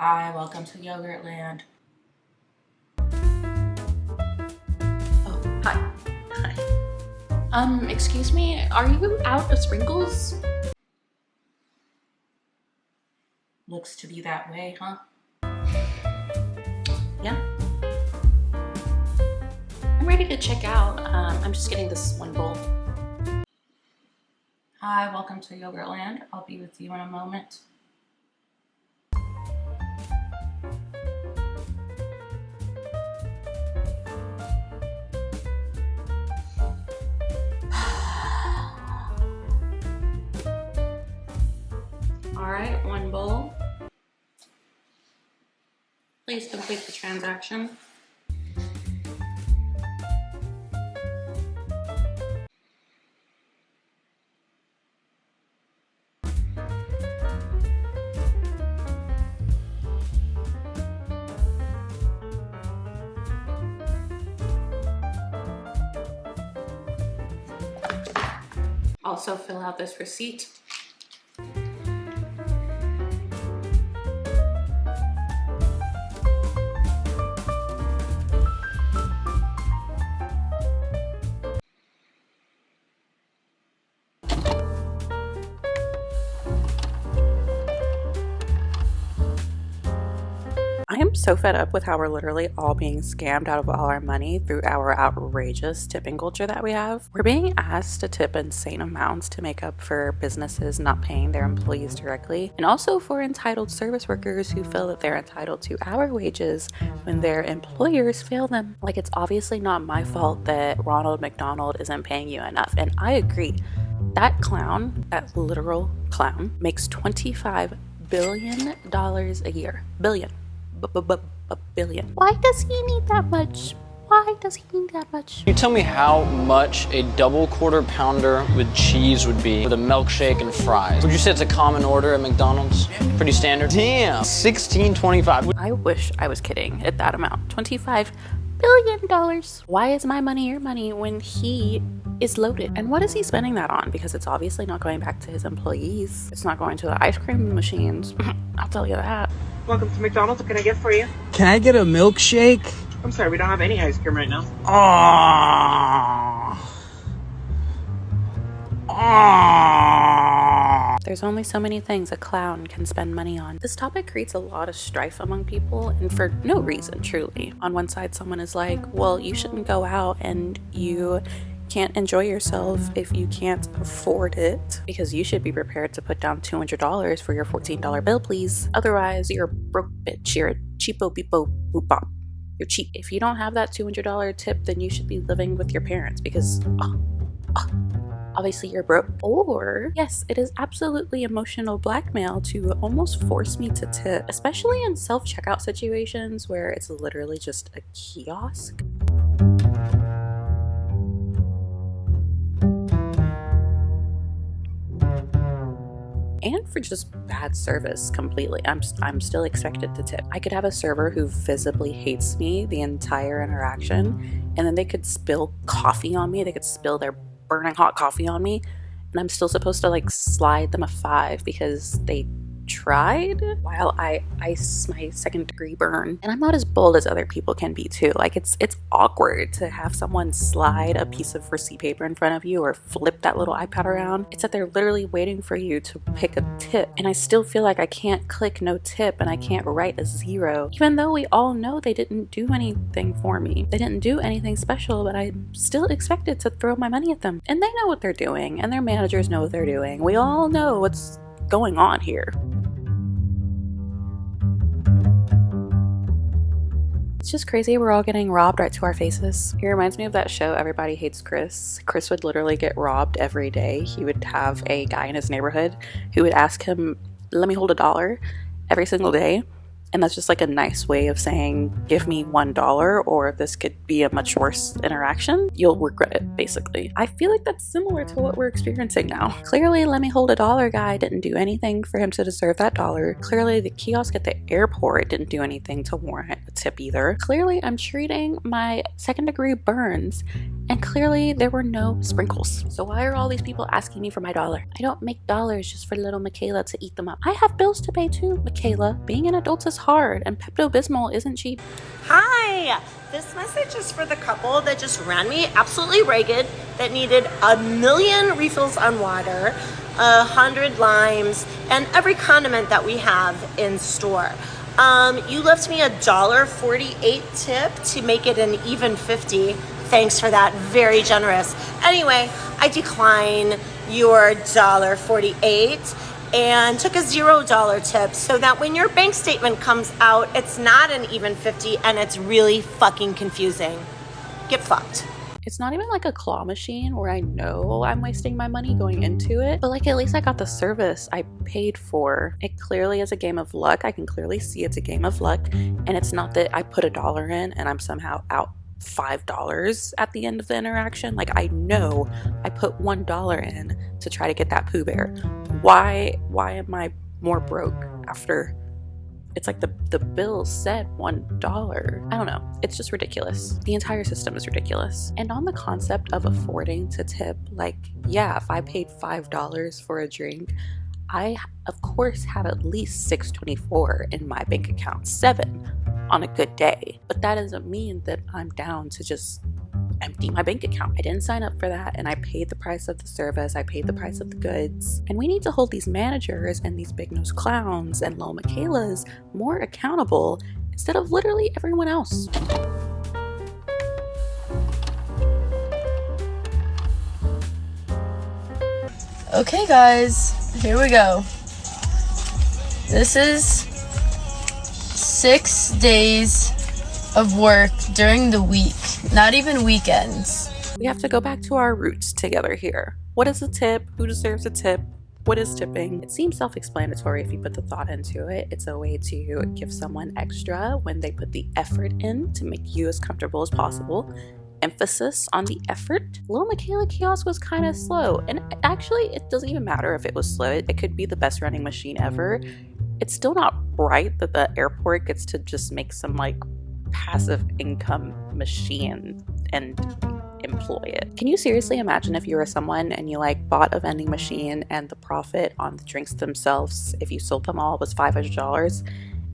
Hi, welcome to Yogurtland. Oh, hi. Hi. Excuse me, are you out of sprinkles? Looks to be that way, huh? Yeah. I'm ready to check out. I'm just getting this one bowl. Hi, welcome to Yogurtland. I'll be with you in a moment. All right, one bowl. Please complete the transaction. Also fill out this receipt. I am so fed up with how we're literally all being scammed out of all our money through our outrageous tipping culture that we have. We're being asked to tip insane amounts to make up for businesses not paying their employees directly, and also for entitled service workers who feel that they're entitled to our wages when their employers fail them. Like, it's obviously not my fault that Ronald McDonald isn't paying you enough, and I agree. That clown, that literal clown, makes $25 billion a year. Billion. Billion. Why does he need that much? Why does he need that much? Can you tell me how much a double quarter pounder with cheese would be with a milkshake and fries? Would you say it's a common order at McDonald's? Pretty standard? Damn, $16.25. I wish I was kidding at that amount. $25 billion. Why is my money your money when he is loaded? And what is he spending that on? Because it's obviously not going back to his employees. It's not going to the ice cream machines. I'll tell you that. Welcome to McDonald's. What can I get for you? Can I get a milkshake? I'm sorry, we don't have any ice cream right now. There's only so many things a clown can spend money on. This topic creates a lot of strife among people, and for no reason, truly. On one side, someone is like, well, you shouldn't go out and you can't enjoy yourself if you can't afford it, because you should be prepared to put down $200 for your $14 bill, please. Otherwise, you're a broke bitch. You're a cheapo beepo boop bop. You're cheap. If you don't have that $200 tip, then you should be living with your parents, because obviously you're broke. Or yes, it is absolutely emotional blackmail to almost force me to tip, especially in self-checkout situations where it's literally just a kiosk. And for just bad service completely. I'm still expected to tip. I could have a server who visibly hates me the entire interaction, and then they could spill coffee on me. They could spill their burning hot coffee on me, and I'm still supposed to like slide them a 5 because they tried while I ice my second-degree burn. And I'm not as bold as other people can be too. Like, it's awkward to have someone slide a piece of receipt paper in front of you or flip that little iPad around. It's that they're literally waiting for you to pick a tip, and I still feel like I can't click no tip and I can't write a 0, even though we all know they didn't do anything for me. They didn't do anything special, but I'm still expected to throw my money at them. And they know what they're doing, and their managers know what they're doing. We all know what's going on here. It's just crazy. We're all getting robbed right to our faces. It reminds me of that show, Everybody Hates Chris. Chris would literally get robbed every day. He would have a guy in his neighborhood who would ask him, let me hold $1 every single day. And that's just like a nice way of saying, give me $1 or this could be a much worse interaction. You'll regret it, basically. I feel like that's similar to what we're experiencing now. Clearly, let me hold $1 guy didn't do anything for him to deserve that dollar. Clearly, the kiosk at the airport didn't do anything to warrant a tip either. Clearly, I'm treating my second-degree burns And clearly there were no sprinkles. So why are all these people asking me for my dollar? I don't make dollars just for little Michaela to eat them up. I have bills to pay too, Michaela. Being an adult is hard, and Pepto-Bismol isn't cheap. Hi! This message is for the couple that just ran me absolutely ragged, that needed 1,000,000 refills on water, 100 limes, and every condiment that we have in store. You left me $1.48 tip to make it an even 50. Thanks for that, very generous. Anyway, I decline your $1.48 and took a $0 tip so that when your bank statement comes out, it's not an even 50 and it's really fucking confusing. Get fucked. It's not even like a claw machine where I know I'm wasting my money going into it, but like at least I got the service I paid for. It clearly is a game of luck. I can clearly see it's a game of luck, and it's not that I put $1 in and I'm somehow out $5 at the end of the interaction. Like, I know I put $1 in to try to get that Pooh Bear. Why am I more broke after? It's like the bill said $1. I don't know. It's just ridiculous. The entire system is ridiculous. And on the concept of affording to tip, like, yeah, if I paid $5 for a drink, I of course have at least $6.24 in my bank account, $7 on a good day. But that doesn't mean that I'm down to just empty my bank account. I didn't sign up for that, and I paid the price of the service, I paid the price of the goods. And we need to hold these managers and these big-nosed clowns and little Michaelas more accountable instead of literally everyone else. Okay guys, here we go. This is 6 days of work during the week, not even weekends. We have to go back to our roots together here. What is a tip? Who deserves a tip? What is tipping? It seems self-explanatory if you put the thought into it. It's a way to give someone extra when they put the effort in to make you as comfortable as possible. Emphasis on the effort. Little Michaela kiosk was kind of slow, and actually it doesn't even matter if it was slow. It could be the best running machine ever. It's still not right that the airport gets to just make some like passive income machine and employ it. Can you seriously imagine if you were someone and you like bought a vending machine and the profit on the drinks themselves, if you sold them all, was $500,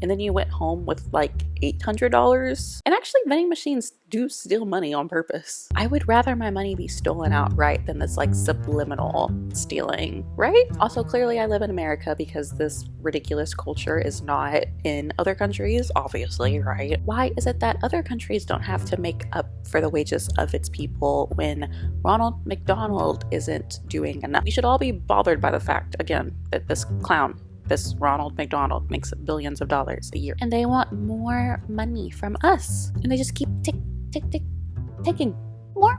and then you went home with like $800? And actually vending machines do steal money on purpose. I would rather my money be stolen outright than this like subliminal stealing, right? Also, clearly I live in America because this ridiculous culture is not in other countries, obviously, right? Why is it that other countries don't have to make up for the wages of its people when Ronald McDonald isn't doing enough? We should all be bothered by the fact, again, that this clown, this Ronald McDonald, makes billions of dollars a year, and they want more money from us, and they just keep taking more.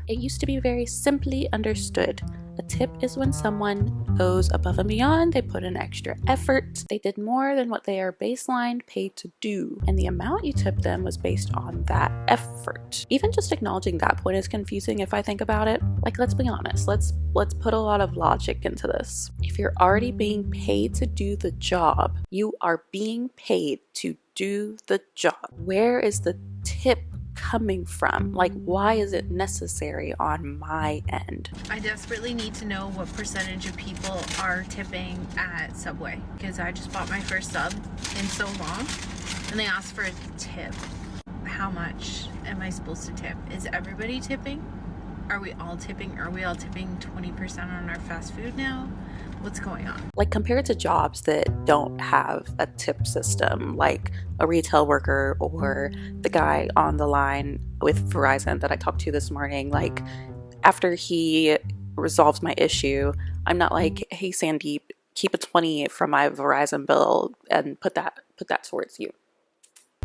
It used to be very simply understood. A tip is when someone goes above and beyond, they put in extra effort, they did more than what they are baseline paid to do, and the amount you tip them was based on that effort. Even just acknowledging that point is confusing if I think about it. Like, let's be honest, let's put a lot of logic into this. If you're already being paid to do the job, you are being paid to do the job. Where is the tip coming from? Like, why is it necessary on my end? I desperately need to know what percentage of people are tipping at Subway, because I just bought my first sub in so long and they asked for a tip. How much am I supposed to tip? Is everybody tipping? Are we all tipping? Are we all tipping 20% on our fast food now? What's going on? Like, compared to jobs that don't have a tip system, like a retail worker or the guy on the line with Verizon that I talked to this morning, like, after he resolves my issue, I'm not like, hey Sandeep, keep a 20 from my Verizon bill and put that towards you.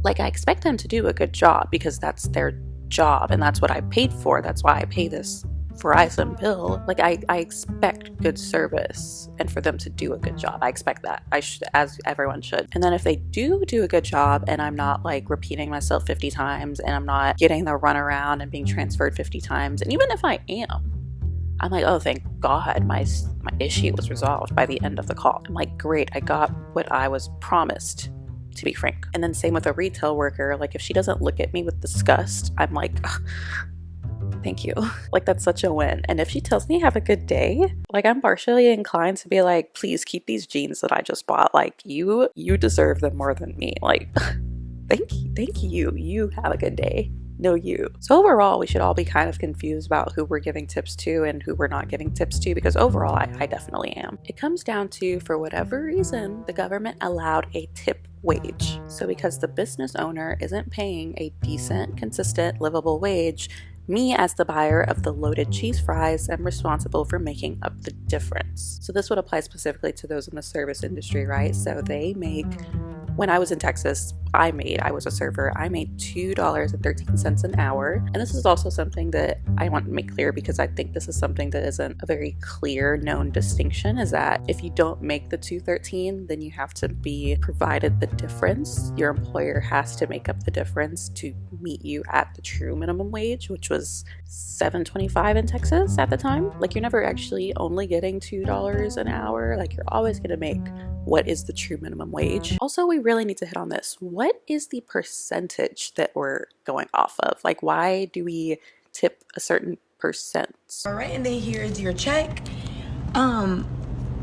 Like, I expect them to do a good job because that's their job and that's what I paid for. That's why I pay this Verizon bill. Like, I expect good service and for them to do a good job. I expect that. I should, as everyone should. And then if they do a good job and I'm not like repeating myself 50 times and I'm not getting the runaround and being transferred 50 times, and even if I am, I'm like, oh, thank God my issue was resolved by the end of the call. I'm like, great, I got what I was promised, to be frank. And then same with a retail worker. Like, if she doesn't look at me with disgust, I'm like, Thank you. Like, that's such a win. And if she tells me have a good day, like, I'm partially inclined to be like, please keep these jeans that I just bought. Like, you deserve them more than me. Like, thank you. You have a good day. No, you. So overall, we should all be kind of confused about who we're giving tips to and who we're not giving tips to, because overall, I definitely am. It comes down to, for whatever reason, the government allowed a tip wage. So because the business owner isn't paying a decent, consistent, livable wage, me as the buyer of the loaded cheese fries am responsible for making up the difference. So this would apply specifically to those in the service industry, right? So they make, when I was in Texas, I was a server, I made $2.13 an hour. And this is also something that I want to make clear, because I think this is something that isn't a very clear known distinction, is that if you don't make the $2.13, then you have to be provided the difference. Your employer has to make up the difference to meet you at the true minimum wage, which was $7.25 in Texas at the time. Like, you're never actually only getting $2 an hour. Like, you're always going to make what is the true minimum wage. Also, we really need to hit on this. What is the percentage that we're going off of? Like, why do we tip a certain percent? All right, and then here's your check.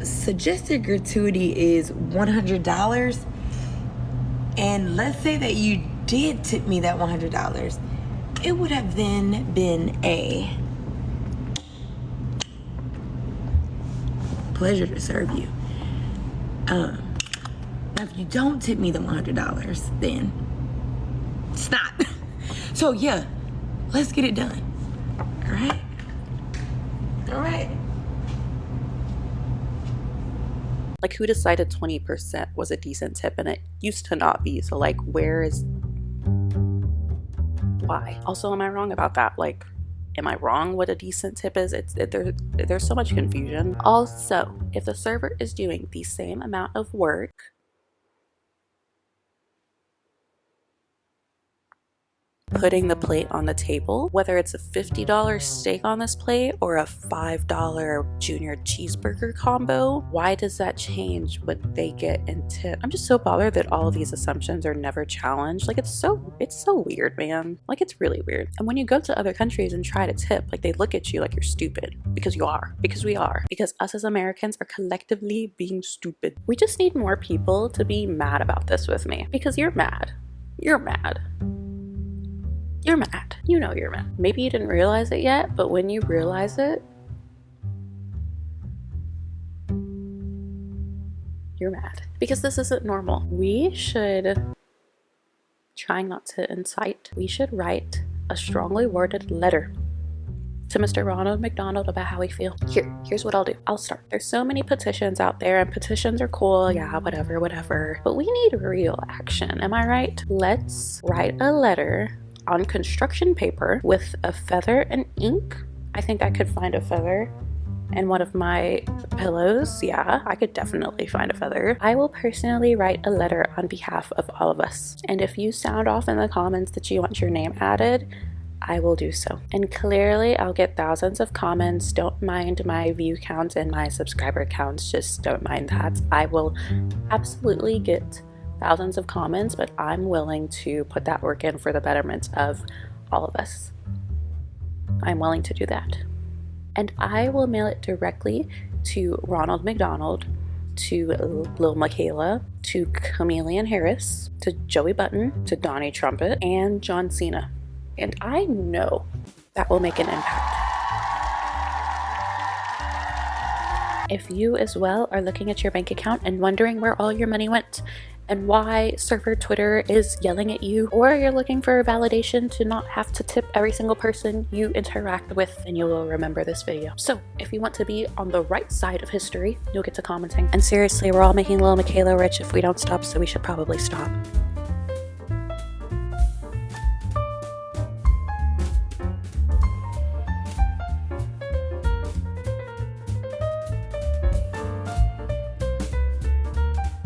Suggested gratuity is $100. And let's say that you did tip me that $100. It would have then been a pleasure to serve you. Now if you don't tip me the $100, then it's not. So yeah, let's get it done. All right? All right. Like, who decided 20% was a decent tip? And it used to not be. So like, why? Also, am I wrong about that? Like, am I wrong what a decent tip is? There's so much confusion. Also, if the server is doing the same amount of work, putting the plate on the table, whether it's a $50 steak on this plate or a $5 junior cheeseburger combo, why does that change what they get in tip? I'm just so bothered that all of these assumptions are never challenged. Like, it's so weird, man. Like, it's really weird. And when you go to other countries and try to tip, like, they look at you like you're stupid, because you are, because we are, because us as Americans are collectively being stupid. We just need more people to be mad about this with me, because you're mad. You're mad. You're mad. You know you're mad. Maybe you didn't realize it yet, but when you realize it, you're mad. Because this isn't normal. We should, trying not to incite, we should write a strongly worded letter to Mr. Ronald McDonald about how we feel. Here's what I'll do. I'll start. There's so many petitions out there, and petitions are cool, yeah, whatever. But we need real action, am I right? Let's write a letter on construction paper with a feather and ink. I think I could find a feather in one of my pillows. Yeah, I could definitely find a feather. I will personally write a letter on behalf of all of us. And if you sound off in the comments that you want your name added, I will do so. And clearly I'll get thousands of comments. Don't mind my view count and my subscriber counts. Just don't mind that. I will absolutely get thousands of comments, but I'm willing to put that work in for the betterment of all of us. I'm willing to do that. And I will mail it directly to Ronald McDonald, to Lil Michaela, to Chameleon Harris, to Joey Button, to Donnie Trumpet, and John Cena. And I know that will make an impact. If you as well are looking at your bank account and wondering where all your money went, and why server Twitter is yelling at you, or you're looking for validation to not have to tip every single person you interact with, then you will remember this video. So if you want to be on the right side of history, you'll get to commenting. And seriously, we're all making Lil Michaela rich if we don't stop, so we should probably stop.